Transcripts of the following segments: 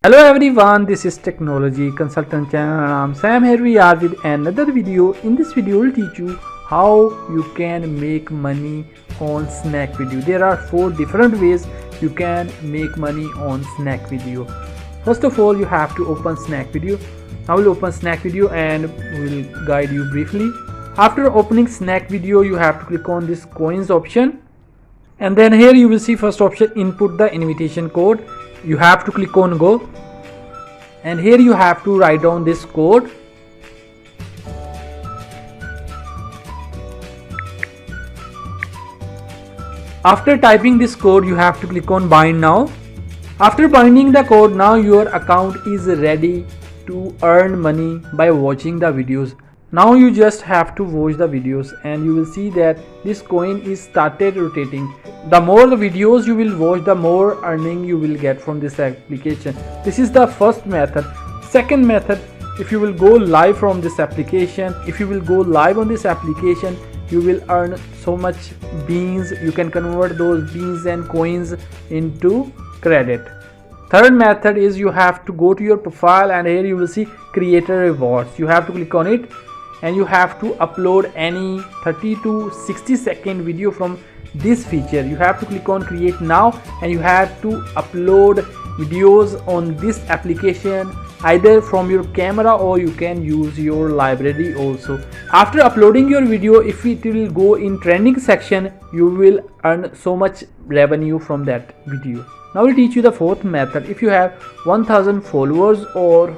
Hello everyone, this is Technology Consultant channel and I'm Sam. Here we are with another video. In this video we'll teach you how you can make money on snack video. There are 4 different ways you can make money on snack video. First of all, you have to open snack video. I will open snack video and will guide you briefly. After opening snack video, you have to click on this coins option, and then here you will see first option, input the invitation code. You have to click on go, and here you have to write down this code. After typing this code, you have to click on bind now. After binding the code, now your account is ready to earn money by watching the videos. Now you just have to watch the videos and you will see that this coin is started rotating. The more the videos you will watch, the more earning you will get from this application. This is the first method. Second method, if you will go live from this application, if you will go live on this application, you will earn so much beans. You can convert those beans and coins into credit. Third method is you have to go to your profile and here you will see creator rewards. You have to click on it and you have to upload any 30 to 60 second video from this feature. You have to click on create now and you have to upload videos on this application either from your camera or you can use your library also. After uploading your video, if it will go in trending section, you will earn so much revenue from that video. Now we'll teach you the fourth method. If you have 1000 followers or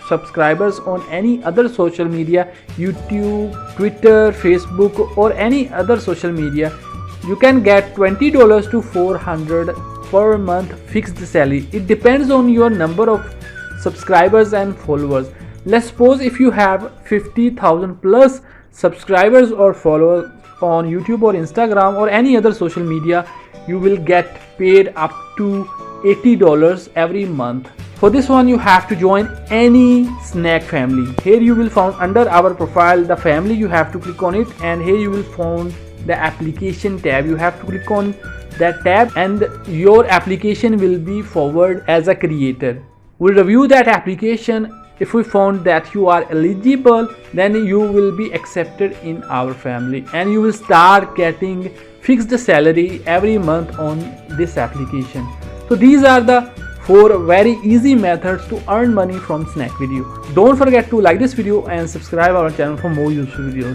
subscribers on any other social media, YouTube, Twitter, Facebook or any other social media, you can get $20 to $400 per month fixed salary. It depends on your number of subscribers and followers. Let's suppose if you have 50,000 plus subscribers or followers on YouTube or Instagram or any other social media, you will get paid up to $80 every month. For this one, you have to join any snack family. Here you will find under our profile the family. You have to click on it and here you will find the application tab. You have to click on that tab and your application will be forwarded as a creator. We'll review that application. If we found that you are eligible, then you will be accepted in our family and you will start getting fixed salary every month on this application. So these are the 4 very easy methods to earn money from snack video. Don't forget to like this video and subscribe our channel for more useful videos.